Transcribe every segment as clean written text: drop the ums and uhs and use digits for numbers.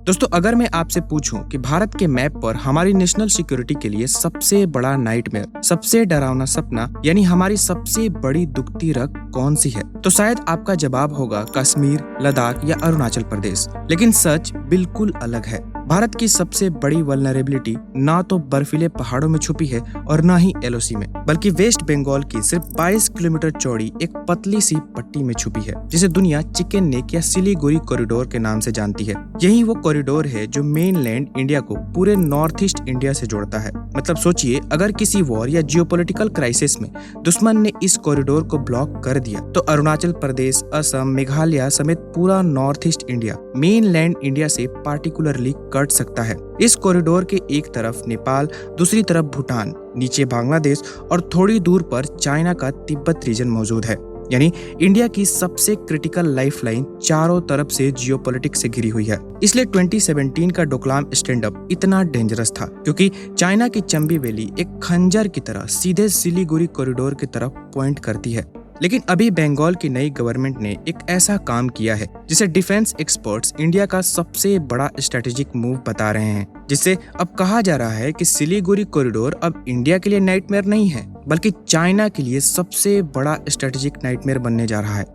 दोस्तों, अगर मैं आपसे पूछूं कि भारत के मैप पर हमारी नेशनल सिक्योरिटी के लिए सबसे बड़ा नाइटमेयर, सबसे डरावना सपना यानी हमारी सबसे बड़ी दुखती रग कौन सी है, तो शायद आपका जवाब होगा कश्मीर, लद्दाख या अरुणाचल प्रदेश। लेकिन सच बिल्कुल अलग है। भारत की सबसे बड़ी वल्नरेबिलिटी ना तो बर्फीले पहाड़ों में छुपी है और ना ही एलओसी में, बल्कि वेस्ट बंगाल की सिर्फ 22 किलोमीटर चौड़ी एक पतली सी पट्टी में छुपी है, जिसे दुनिया चिकन नेक या सिलीगुड़ी कॉरिडोर के नाम से जानती है। यही वो कॉरिडोर है जो मेनलैंड इंडिया को पूरे नॉर्थ ईस्ट इंडिया से जोड़ता है। मतलब सोचिए, अगर किसी वॉर या जियोपॉलिटिकल क्राइसिस में दुश्मन ने इस कॉरिडोर को ब्लॉक कर दिया तो अरुणाचल प्रदेश, असम, मेघालय समेत पूरा north east India mainland India से पार्टिकुलरली कट सकता है। इस कॉरिडोर के एक तरफ नेपाल, दूसरी तरफ भूटान, नीचे बांग्लादेश और थोड़ी दूर पर चाइना का तिब्बत रीजन मौजूद है। यानी इंडिया की सबसे क्रिटिकल लाइफलाइन चारों तरफ से जियोपॉलिटिक्स से घिरी हुई है। इसलिए 2017 का डोकलाम स्टैंड अप इतना डेंजरस था, क्योंकि चाइना की चंबी वैली एक खंजर की तरह सीधे सिलीगुड़ी कॉरिडोर की तरफ पॉइंट करती है। लेकिन अभी बंगाल की नई गवर्नमेंट ने एक ऐसा काम किया है जिसे डिफेंस एक्सपर्ट्स इंडिया का सबसे बड़ा स्ट्रेटेजिक मूव बता रहे हैं, जिससे अब कहा जा रहा है कि सिलीगुड़ी कॉरिडोर अब इंडिया के लिए नाइटमेयर नहीं है, बल्कि चाइना के लिए सबसे बड़ा स्ट्रेटेजिक नाइटमेयर बनने जा रहा है।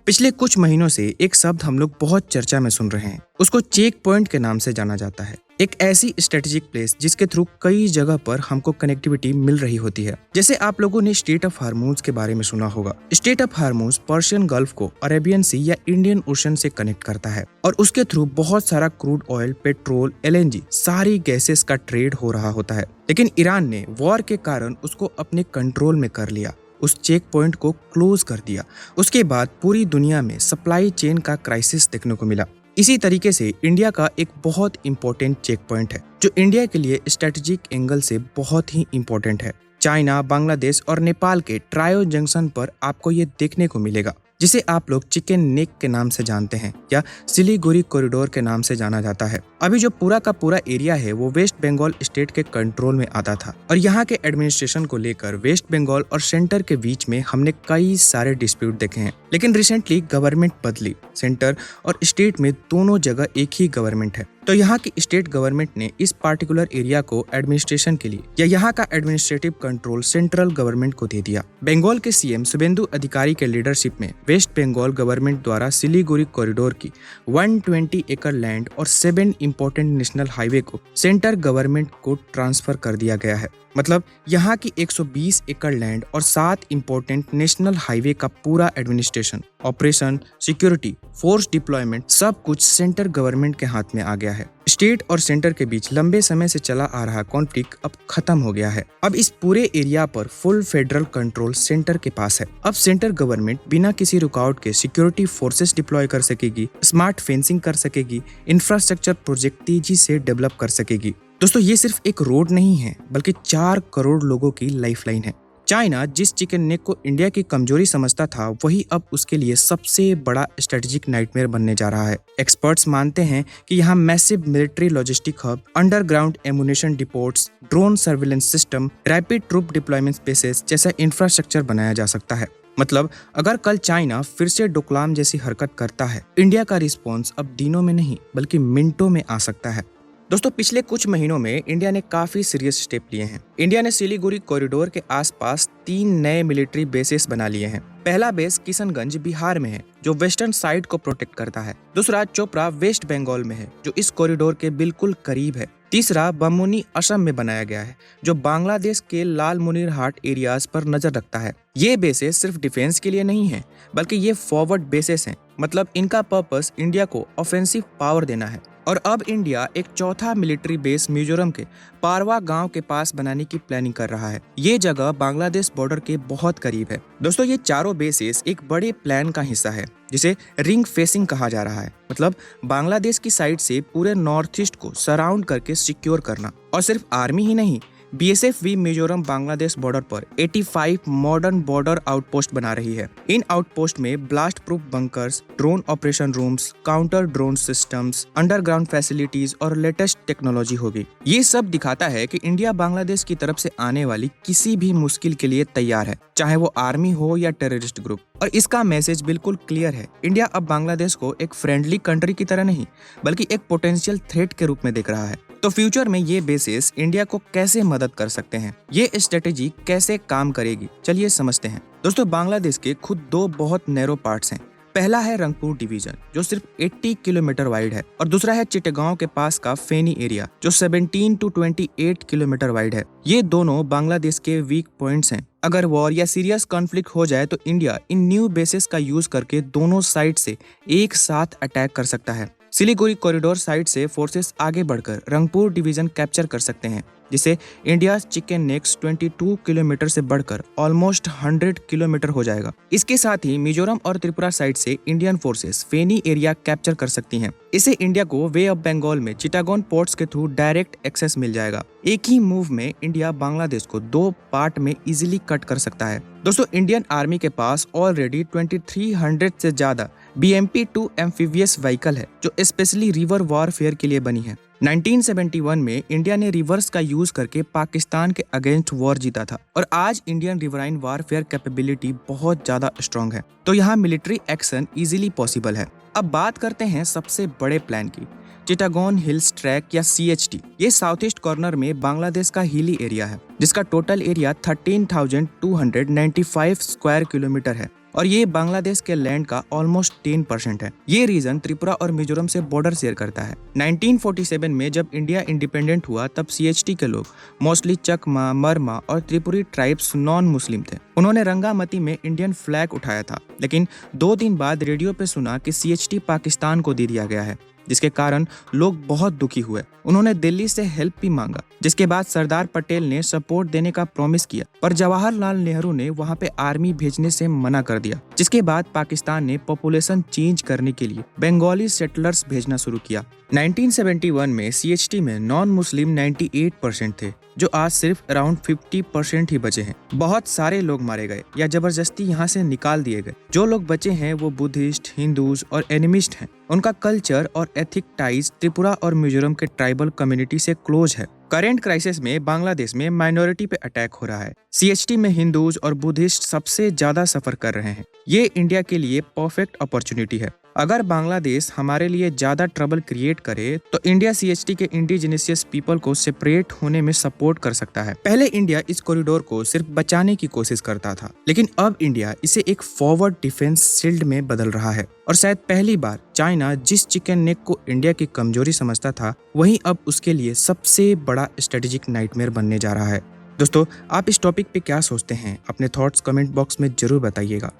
पिछले कुछ महीनों से एक शब्द हम लोग बहुत चर्चा में सुन रहे हैं। उसको चेक पॉइंट के नाम से जाना जाता है। एक ऐसी स्ट्रेटेजिक प्लेस जिसके थ्रू कई जगह पर हमको कनेक्टिविटी मिल रही होती है। जैसे आप लोगों ने स्ट्रेट ऑफ हार्मूज के बारे में सुना होगा। Straight of Hormuz Persian gulf को अरेबियन सी या इंडियन ओशन से कनेक्ट करता है और उसके थ्रू बहुत सारा क्रूड ऑयल, पेट्रोल, एलएनजी सारी गैसेस का ट्रेड हो रहा होता है। लेकिन ईरान ने वॉर के कारण उसको अपने कंट्रोल में कर लिया, उस चेक पॉइंट को क्लोज कर दिया। उसके बाद पूरी दुनिया में सप्लाई चेन का क्राइसिस देखने को मिला। इसी तरीके से इंडिया का एक बहुत इंपॉर्टेंट चेक पॉइंट है जो इंडिया के लिए स्ट्रेटेजिक एंगल से बहुत ही इंपॉर्टेंट है। चाइना, बांग्लादेश और नेपाल के ट्रायो जंक्शन पर आपको ये देखने को मिलेगा, जिसे आप लोग चिकन नेक के नाम से जानते हैं या सिलीगुड़ी कॉरिडोर के नाम से जाना जाता है। अभी जो पूरा का पूरा एरिया है वो वेस्ट बंगाल स्टेट के कंट्रोल में आता था और यहाँ के एडमिनिस्ट्रेशन को लेकर वेस्ट बंगाल और सेंटर के बीच में हमने कई सारे डिस्प्यूट देखे हैं। लेकिन रिसेंटली गवर्नमेंट बदली, सेंटर और स्टेट में दोनों जगह एक ही गवर्नमेंट है। तो यहाँ की स्टेट गवर्नमेंट ने इस पार्टिकुलर एरिया को एडमिनिस्ट्रेशन के लिए या यहाँ का एडमिनिस्ट्रेटिव कंट्रोल सेंट्रल गवर्नमेंट को दे दिया। बंगाल के सीएम शुभेंदु अधिकारी के लीडरशिप में वेस्ट बंगाल गवर्नमेंट द्वारा सिलीगुड़ी कॉरिडोर की 120 एकड़ लैंड और 7 इंपॉर्टेंट नेशनल हाईवे को सेंटर गवर्नमेंट को ट्रांसफर कर दिया गया है। मतलब यहाँ की 120 एकड़ लैंड और 7 इंपॉर्टेंट नेशनल हाईवे का पूरा administration, operation, security, force deployment सब कुछ सेंटर गवर्नमेंट के हाथ में आ गया है। स्टेट और सेंटर के बीच लंबे समय से चला आ रहा कॉन्फ्लिक्ट अब खत्म हो गया है। अब इस पूरे एरिया पर फुल फेडरल कंट्रोल सेंटर के पास है। अब सेंटर गवर्नमेंट बिना किसी रुकावट के सिक्योरिटी फोर्सेस डिप्लॉय कर सकेगी, स्मार्ट फेंसिंग कर सकेगी, इंफ्रास्ट्रक्चर प्रोजेक्ट तेजी से डेवलप कर सकेगी। दोस्तों, ये सिर्फ एक रोड नहीं है, बल्कि 4 करोड़ लोगों की लाइफलाइन है। चाइना जिस चिकन नेक को इंडिया की कमजोरी समझता था, वही अब उसके लिए सबसे बड़ा स्ट्रेटेजिक नाइटमेयर बनने जा रहा है। एक्सपर्ट्स मानते हैं कि यहाँ massive military logistic hub, underground ammunition depots, drone surveillance system, rapid troop deployment spaces जैसा इंफ्रास्ट्रक्चर बनाया जा सकता है। मतलब अगर कल चाइना फिर से डोकलाम जैसी हरकत करता है, इंडिया का रिस्पॉन्स अब दिनों में नहीं बल्कि मिनटों में आ सकता है। दोस्तों, पिछले कुछ महीनों में इंडिया ने काफी सीरियस स्टेप लिए हैं। इंडिया ने सिलीगुड़ी कॉरिडोर के आसपास 3 नए मिलिट्री बेसेस बना लिए हैं। पहला बेस किशनगंज बिहार में है, जो वेस्टर्न साइड को प्रोटेक्ट करता है। दूसरा चोपड़ा वेस्ट बंगाल में है, जो इस कॉरिडोर के बिल्कुल करीब है। तीसरा बमुनी असम में बनाया गया है, जो बांग्लादेश के लालमुनिरहाट एरियाज पर नजर रखता है। ये बेसेस सिर्फ डिफेंस के लिए नहीं है, बल्कि ये फॉरवर्ड बेसेस हैं। मतलब इनका पर्पस इंडिया को ऑफेंसिव पावर देना है। और अब इंडिया एक चौथा मिलिट्री बेस मिजोरम के पारवा गांव के पास बनाने की प्लानिंग कर रहा है। ये जगह बांग्लादेश बॉर्डर के बहुत करीब है। दोस्तों, ये चारों बेसेस एक बड़े प्लान का हिस्सा है, जिसे रिंग फेसिंग कहा जा रहा है। मतलब बांग्लादेश की साइड से पूरे नॉर्थ ईस्ट को सराउंड करके सिक्योर करना। और सिर्फ आर्मी ही नहीं, बीएसएफ भी मिजोरम बांग्लादेश बॉर्डर पर 85 मॉडर्न बॉर्डर आउटपोस्ट बना रही है। इन आउटपोस्ट में blast proof bunkers, drone operation rooms, counter drone systems, underground facilities और लेटेस्ट टेक्नोलॉजी होगी। ये सब दिखाता है कि इंडिया बांग्लादेश की तरफ से आने वाली किसी भी मुश्किल के लिए तैयार है, चाहे वो आर्मी हो या टेररिस्ट ग्रुप। और इसका मैसेज बिल्कुल क्लियर है, इंडिया अब बांग्लादेश को एक फ्रेंडली कंट्री की तरह नहीं बल्कि एक पोटेंशियल थ्रेट के रूप में देख रहा है। तो फ्यूचर में ये बेसिस इंडिया को कैसे मदद कर सकते हैं, ये स्ट्रेटेजी कैसे काम करेगी, चलिए समझते हैं। दोस्तों, बांग्लादेश के खुद दो बहुत नैरो पार्ट्स हैं। पहला है रंगपुर डिवीजन जो सिर्फ 80 किलोमीटर वाइड है और दूसरा है चिटगांव के पास का फेनी एरिया जो 17 to 28 किलोमीटर वाइड है। ये दोनों बांग्लादेश के वीक पॉइंट्स हैं। अगर वॉर या सीरियस कॉन्फ्लिक्ट हो जाए तो इंडिया इन न्यू बेसिस का यूज करके दोनों साइड से एक साथ अटैक कर सकता है। सिलीगुड़ी कॉरिडोर साइड से फोर्सेस आगे बढ़कर रंगपुर डिवीजन कैप्चर कर सकते हैं, जिसे इंडिया चिकन नेक्स 22 किलोमीटर से बढ़कर ऑलमोस्ट 100 किलोमीटर हो जाएगा। इसके साथ ही मिजोरम और त्रिपुरा साइड से इंडियन फोर्सेस फेनी एरिया कैप्चर कर सकती हैं। इसे इंडिया को वे ऑफ बंगाल में चिटागोन पोर्ट्स के थ्रू डायरेक्ट एक्सेस मिल जाएगा। एक ही मूव में इंडिया बांग्लादेश को दो पार्ट में इजीली कट कर सकता है। दोस्तों, इंडियन आर्मी के पास ऑलरेडी 2300 से ज्यादा BMP-2 एम्फीबियस व्हीकल है जो स्पेशली रिवर वॉरफेयर के लिए बनी है। 1971 में इंडिया ने रिवर्स का यूज करके पाकिस्तान के अगेंस्ट वॉर जीता था और आज इंडियन रिवराइन वॉरफेयर कैपेबिलिटी बहुत ज्यादा स्ट्रांग है, तो यहाँ मिलिट्री एक्शन इजीली पॉसिबल है। अब बात करते हैं सबसे बड़े प्लान की, चिटागोन हिल्स ट्रैक या CHT। ये साउथ ईस्ट कॉर्नर में बांग्लादेश का हिली एरिया है जिसका टोटल एरिया 13,295 स्क्वायर किलोमीटर है और ये बांग्लादेश के लैंड का ऑलमोस्ट 10% है। ये रीजन त्रिपुरा और मिजोरम से बॉर्डर शेयर करता है। 1947 में जब इंडिया इंडिपेंडेंट हुआ तब CHT के लोग मोस्टली चकमा, मरमा और त्रिपुरी ट्राइब्स नॉन मुस्लिम थे। उन्होंने रंगामती में इंडियन फ्लैग उठाया था, लेकिन 2 दिन बाद रेडियो पे सुना कि CHT पाकिस्तान को दे दिया गया है, जिसके कारण लोग बहुत दुखी हुए। उन्होंने दिल्ली से हेल्प भी मांगा, जिसके बाद सरदार पटेल ने सपोर्ट देने का प्रॉमिस किया, पर जवाहरलाल नेहरू ने वहां पे आर्मी भेजने से मना कर दिया। जिसके बाद पाकिस्तान ने पॉपुलेशन चेंज करने के लिए बंगाली सेटलर्स भेजना शुरू किया। 1971 में CHT में नॉन मुस्लिम 98% थे, जो आज सिर्फ अराउंड 50% ही बचे हैं। बहुत सारे लोग मारे गए या जबरदस्ती यहाँ से निकाल दिए गए। जो लोग बचे हैं वो बुद्धिस्ट, हिंदूज और एनिमिस्ट हैं। उनका कल्चर और एथिक टाइज त्रिपुरा और मिजोरम के ट्राइबल कम्युनिटी से क्लोज है। करेंट क्राइसिस में बांग्लादेश में माइनॉरिटी पे अटैक हो रहा है। CHT में हिंदूज और बुद्धिस्ट सबसे ज्यादा सफर कर रहे हैं। ये इंडिया के लिए परफेक्ट अपॉर्चुनिटी है। अगर बांग्लादेश हमारे लिए ज्यादा ट्रबल क्रिएट करे तो इंडिया CHT के इंडिजिनियस पीपल को सेपरेट होने में सपोर्ट कर सकता है। पहले इंडिया इस कॉरिडोर को सिर्फ बचाने की कोशिश करता था, लेकिन अब इंडिया इसे एक फॉरवर्ड डिफेंस शील्ड में बदल रहा है। और शायद पहली बार चाइना जिस चिकन नेक को इंडिया की कमजोरी समझता था, वही अब उसके लिए सबसे बड़ा स्ट्रेटेजिक नाइटमेयर बनने जा रहा है। दोस्तों, आप इस टॉपिक पे क्या सोचते हैं? अपने थॉट्स कमेंट बॉक्स में जरूर बताइएगा।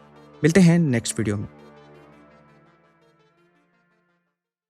मिलते हैं नेक्स्ट वीडियो में।